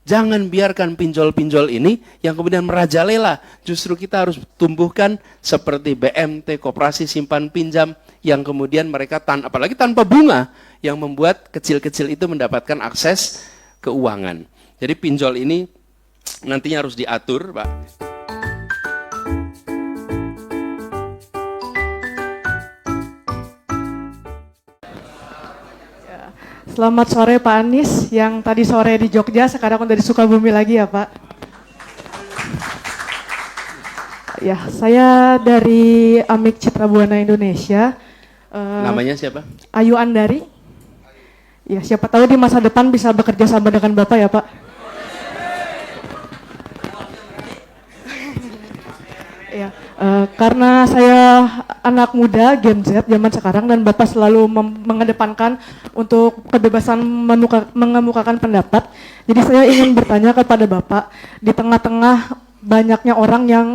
Jangan biarkan pinjol-pinjol ini yang kemudian merajalela. Justru kita harus tumbuhkan seperti BMT, Koperasi Simpan Pinjam, yang kemudian mereka apalagi tanpa bunga, yang membuat kecil-kecil itu mendapatkan akses keuangan. Jadi pinjol ini nantinya harus diatur, Pak. Selamat sore Pak Anies, yang tadi sore di Jogja, sekarang udah di Sukabumi lagi ya Pak. Ya, saya dari Amik Citra Buana Indonesia. Namanya siapa? Ayu Andari. Ya, siapa tahu di masa depan bisa bekerja sama dengan Bapak ya Pak. Ya, karena saya anak muda Gen Z zaman sekarang dan Bapak selalu mengedepankan untuk kebebasan mengemukakan pendapat. Jadi saya ingin bertanya kepada Bapak, di tengah-tengah banyaknya orang yang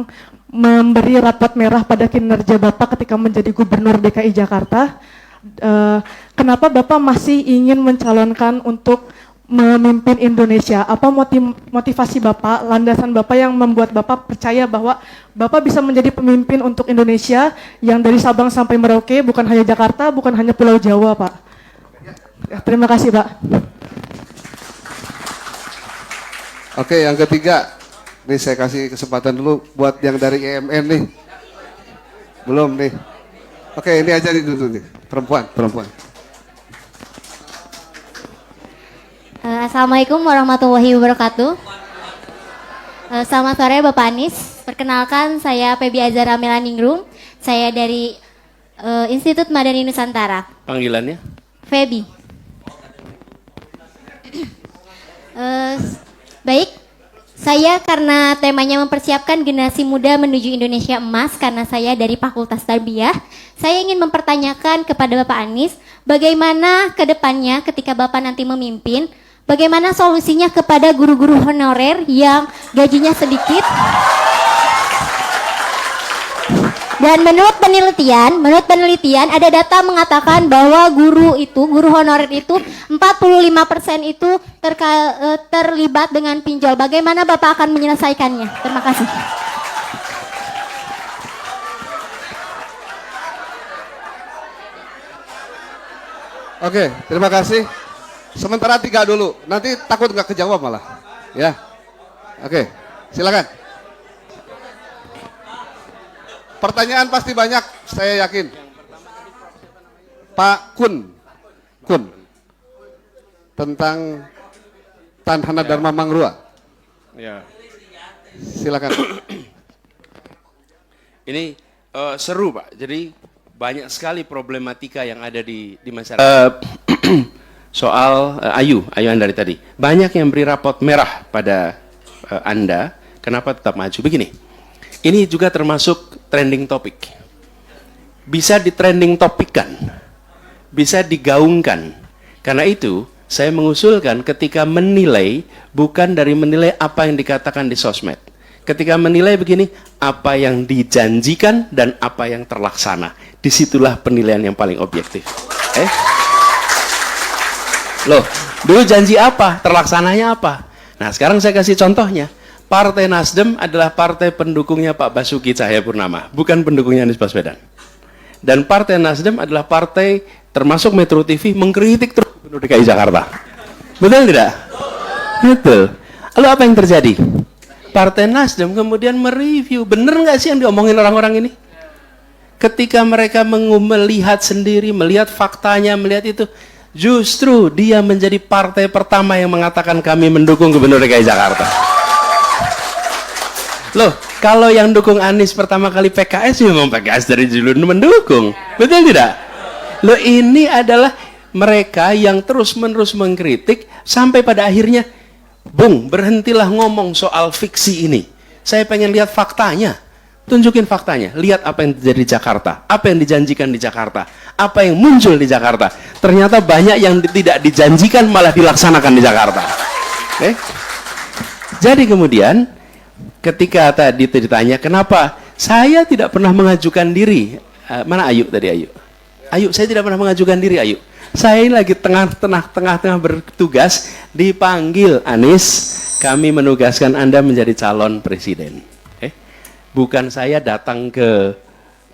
memberi rapot merah pada kinerja Bapak ketika menjadi Gubernur DKI Jakarta, kenapa Bapak masih ingin mencalonkan untuk memimpin Indonesia? Apa motivasi Bapak, landasan Bapak yang membuat Bapak percaya bahwa Bapak bisa menjadi pemimpin untuk Indonesia yang dari Sabang sampai Merauke, bukan hanya Jakarta, bukan hanya Pulau Jawa, Pak? Ya, terima kasih, Pak. Oke, yang ketiga, nih saya kasih kesempatan dulu buat yang dari EMN nih. Belum nih. Oke, ini aja nih dulu nih, perempuan. Assalamualaikum warahmatullahi wabarakatuh. Selamat sore Bapak Anies. Perkenalkan, saya Febi Azhara Melaningrum. Saya dari Institut Madani Nusantara. Panggilannya? Febi. Baik, saya karena temanya mempersiapkan generasi muda menuju Indonesia emas, karena saya dari Fakultas Tarbiyah, saya ingin mempertanyakan kepada Bapak Anies, bagaimana ke depannya ketika Bapak nanti memimpin, bagaimana solusinya kepada guru-guru honorer yang gajinya sedikit? Dan menurut penelitian ada data mengatakan bahwa guru honorer itu 45% itu terlibat dengan pinjol. Bagaimana Bapak akan menyelesaikannya? Terima kasih. Oke, terima kasih. Sementara 3 dulu, nanti takut nggak kejawab malah. Ya, oke, silakan. Pertanyaan pasti banyak, saya yakin. Pak Kun, tentang Tanhana Dharma Mangrua. Ya. Silakan. Ini seru Pak, jadi banyak sekali problematika yang ada di masyarakat. Soal Ayu Andari tadi, banyak yang beri rapot merah pada Anda, kenapa tetap maju? Begini, ini juga termasuk trending topik. Bisa di-trending topikkan, bisa digaungkan. Karena itu, saya mengusulkan ketika menilai, bukan dari menilai apa yang dikatakan di sosmed. Ketika menilai begini, apa yang dijanjikan dan apa yang terlaksana. Disitulah penilaian yang paling objektif. Loh, dulu janji apa? Terlaksananya apa? Nah, sekarang saya kasih contohnya. Partai Nasdem adalah partai pendukungnya Pak Basuki Cahayapurnama, bukan pendukungnya Anies Baswedan. Dan Partai Nasdem adalah partai termasuk Metro TV mengkritik terus Gubernur DKI Jakarta. Betul tidak? Betul. Lalu apa yang terjadi? Partai Nasdem kemudian mereview, bener nggak sih yang diomongin orang-orang ini? Ketika mereka melihat sendiri, melihat faktanya, melihat itu, justru dia menjadi partai pertama yang mengatakan kami mendukung Gubernur DKI Jakarta. Loh, kalau yang dukung Anies pertama kali PKS, memang PKS dari dulu mendukung. Betul tidak? Loh, ini adalah mereka yang terus-menerus mengkritik sampai pada akhirnya, Bung, berhentilah ngomong soal fiksi ini. Saya pengen lihat faktanya. Tunjukin faktanya. Lihat apa yang terjadi di Jakarta. Apa yang dijanjikan di Jakarta. Apa yang muncul di Jakarta. Ternyata banyak yang tidak dijanjikan malah dilaksanakan di Jakarta. Oke? Jadi kemudian, ketika tadi ditanya kenapa saya tidak pernah mengajukan diri, mana Ayu tadi Ayu? Ayu, saya tidak pernah mengajukan diri, Ayu. Saya ini lagi tengah-tengah bertugas, dipanggil Anies, kami menugaskan Anda menjadi calon presiden. Bukan saya datang ke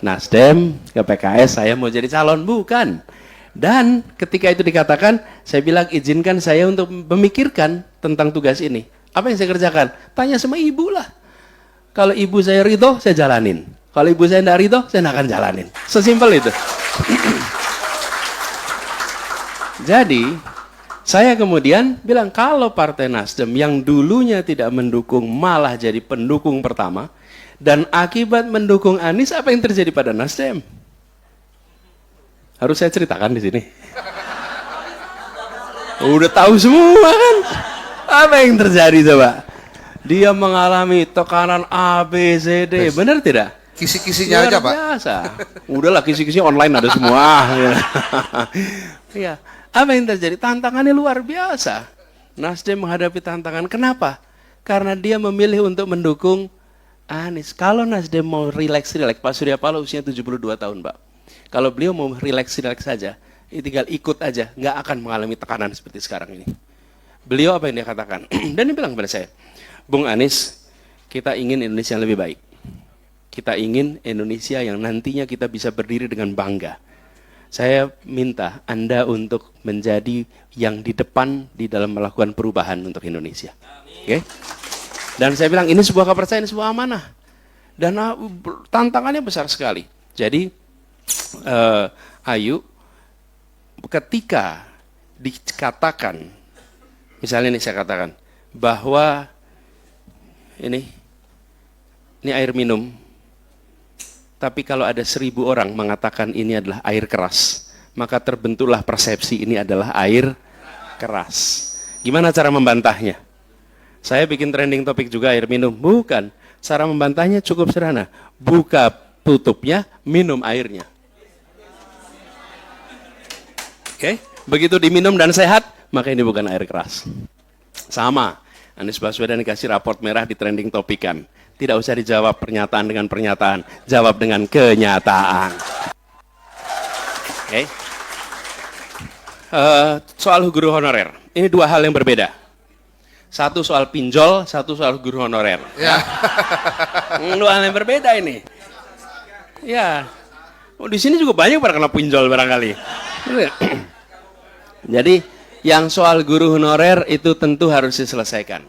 Nasdem, ke PKS, saya mau jadi calon, bukan. Dan ketika itu dikatakan, saya bilang izinkan saya untuk memikirkan tentang tugas ini. Apa yang saya kerjakan? Tanya sama ibu lah. Kalau ibu saya ridho, saya jalanin. Kalau ibu saya tidak ridho, saya tidak akan jalanin. Sesimpel itu. Jadi, saya kemudian bilang, kalau Partai Nasdem yang dulunya tidak mendukung, malah jadi pendukung pertama, dan akibat mendukung Anies, apa yang terjadi pada Nasdem? Harus saya ceritakan di sini. Udah tahu semua kan? Apa yang terjadi coba? Dia mengalami tekanan A, B, C, D. Benar tidak? Kisi-kisinya aja, Pak. Biasa. Udahlah, kisi-kisi online ada semua. Iya. Apa yang terjadi? Tantangannya luar biasa. Nasdem menghadapi tantangan. Kenapa? Karena dia memilih untuk mendukung Anies. Kalau Nasdem mau relax, Pak Surya Paloh usia 72 tahun, Pak. Kalau beliau mau relax saja, tinggal ikut aja, nggak akan mengalami tekanan seperti sekarang ini. Beliau apa yang dia katakan? Dan dia bilang kepada saya, Bung Anies, kita ingin Indonesia yang lebih baik. Kita ingin Indonesia yang nantinya kita bisa berdiri dengan bangga. Saya minta Anda untuk menjadi yang di depan di dalam melakukan perubahan untuk Indonesia. Oke? Dan saya bilang ini sebuah kepercayaan, ini sebuah amanah. Dan tantangannya besar sekali. Jadi Ayu, ketika dikatakan, misalnya ini saya katakan bahwa ini air minum, tapi kalau ada 1000 orang mengatakan ini adalah air keras, maka terbentuklah persepsi ini adalah air keras. Gimana cara membantahnya? Saya bikin trending topik juga air minum. Bukan. Cara membantahnya cukup sederhana. Buka tutupnya, minum airnya. Oke? Begitu diminum dan sehat, maka ini bukan air keras. Sama. Anies Baswedan dikasih raport merah di trending topikan. Tidak usah dijawab pernyataan dengan pernyataan. Jawab dengan kenyataan. Oke? Soal guru honorer. Ini dua hal yang berbeda. Satu soal pinjol, satu soal guru honorer. Ya. Dua hal yang berbeda ini. Ya. Di sini juga banyak pada kena pinjol barangkali. Jadi, yang soal guru honorer itu tentu harus diselesaikan.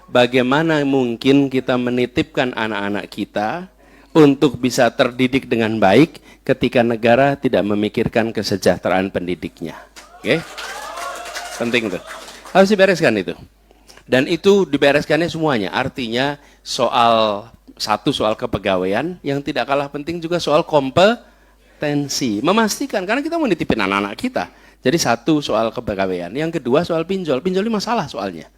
Bagaimana mungkin kita menitipkan anak-anak kita untuk bisa terdidik dengan baik ketika negara tidak memikirkan kesejahteraan pendidiknya. Oke? Penting tuh. Harus dibereskan itu. Dan itu dibereskannya semuanya. Artinya soal kepegawaian, yang tidak kalah penting juga soal kompetensi. Memastikan, karena kita mau nitipin anak-anak kita. Jadi satu soal kepegawaian. Yang kedua soal pinjol. Pinjol ini masalah soalnya.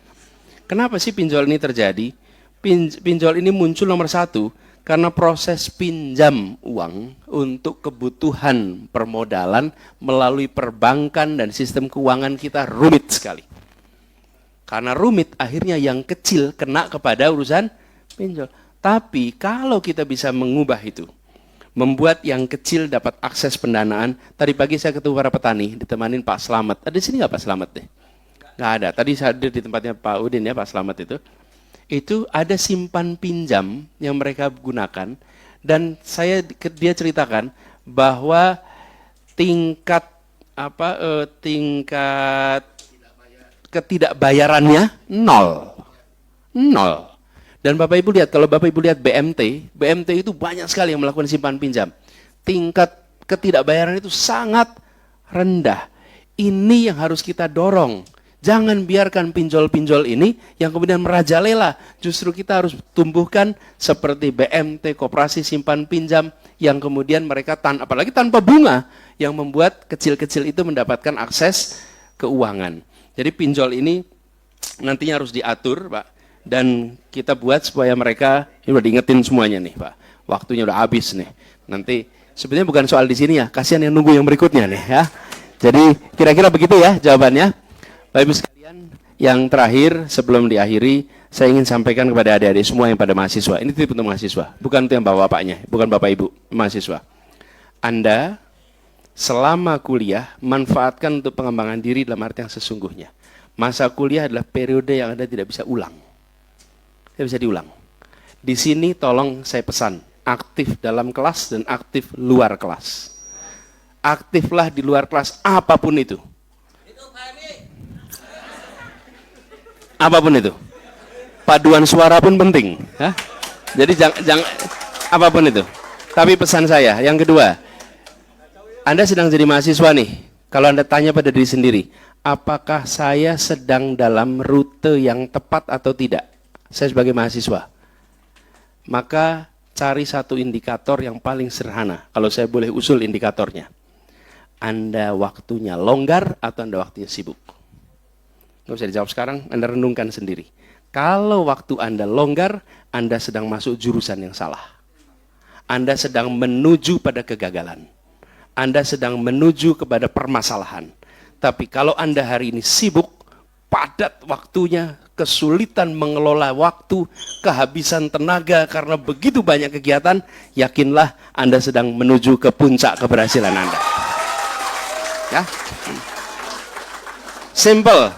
Kenapa sih pinjol ini terjadi? Pinjol ini muncul nomor satu karena proses pinjam uang untuk kebutuhan permodalan melalui perbankan dan sistem keuangan kita rumit sekali. Karena rumit, akhirnya yang kecil kena kepada urusan pinjol. Tapi kalau kita bisa mengubah itu, membuat yang kecil dapat akses pendanaan. Tadi pagi saya ketemu para petani, ditemanin Pak Slamet. Ada di sini nggak Pak Slamet deh? Nggak ada. Tadi saya hadir di tempatnya Pak Udin ya, Pak Slamet itu. Itu ada simpan pinjam yang mereka gunakan. Dan dia ceritakan bahwa tingkat ketidakbayarannya nol. Dan Bapak Ibu lihat, kalau Bapak Ibu lihat BMT itu banyak sekali yang melakukan simpan pinjam. Tingkat ketidakbayaran itu sangat rendah. Ini yang harus kita dorong. Jangan biarkan pinjol-pinjol ini yang kemudian merajalela. Justru kita harus tumbuhkan seperti BMT, koperasi simpan pinjam, yang kemudian mereka apalagi tanpa bunga, yang membuat kecil-kecil itu mendapatkan akses keuangan. Jadi pinjol ini nantinya harus diatur, Pak. Dan kita buat supaya mereka, ini udah diingetin semuanya nih, Pak. Waktunya udah habis nih. Nanti sebenarnya bukan soal di sini ya, kasihan yang nunggu yang berikutnya nih ya. Jadi kira-kira begitu ya jawabannya. Bapak Ibu sekalian, yang terakhir sebelum diakhiri, saya ingin sampaikan kepada adik-adik semua yang pada mahasiswa. Ini titip untuk mahasiswa, bukan untuk yang bapak-bapaknya, bukan Bapak Ibu, mahasiswa. Anda Selama kuliah, manfaatkan untuk pengembangan diri dalam arti yang sesungguhnya. Masa kuliah adalah periode yang Anda tidak bisa ulang. Tidak bisa diulang. Di sini tolong saya pesan, aktif dalam kelas dan aktif luar kelas. Aktiflah di luar kelas, apapun itu. Apapun itu. Paduan suara pun penting. Ya? Jadi jangan apapun itu. Tapi pesan saya, yang kedua, Anda sedang jadi mahasiswa nih. Kalau Anda tanya pada diri sendiri, apakah saya sedang dalam rute yang tepat atau tidak? Saya sebagai mahasiswa. Maka cari satu indikator yang paling sederhana. Kalau saya boleh usul indikatornya. Anda waktunya longgar atau Anda waktunya sibuk? Nggak usah dijawab sekarang, Anda renungkan sendiri. Kalau waktu Anda longgar, Anda sedang masuk jurusan yang salah. Anda sedang menuju pada kegagalan. Anda sedang menuju kepada permasalahan. Tapi kalau Anda hari ini sibuk, padat waktunya, kesulitan mengelola waktu, kehabisan tenaga karena begitu banyak kegiatan, yakinlah Anda sedang menuju ke puncak keberhasilan Anda. Ya. Simple.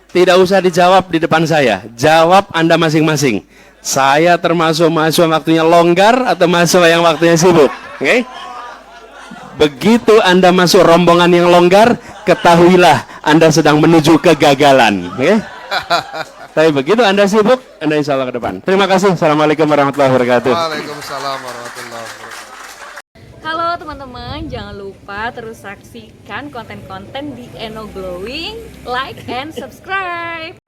Tidak usah dijawab di depan saya. Jawab Anda masing-masing. Saya termasuk mahasiswa waktunya longgar atau mahasiswa yang waktunya sibuk. Oke? Begitu Anda masuk rombongan yang longgar, ketahuilah Anda sedang menuju kegagalan. Oke? Tapi begitu Anda sibuk, Anda insya Allah ke depan. Terima kasih. Assalamualaikum warahmatullahi wabarakatuh. Waalaikumsalam warahmatullahi wabarakatuh. Halo teman-teman, jangan lupa terus saksikan konten-konten di Eno Glowing, like and subscribe.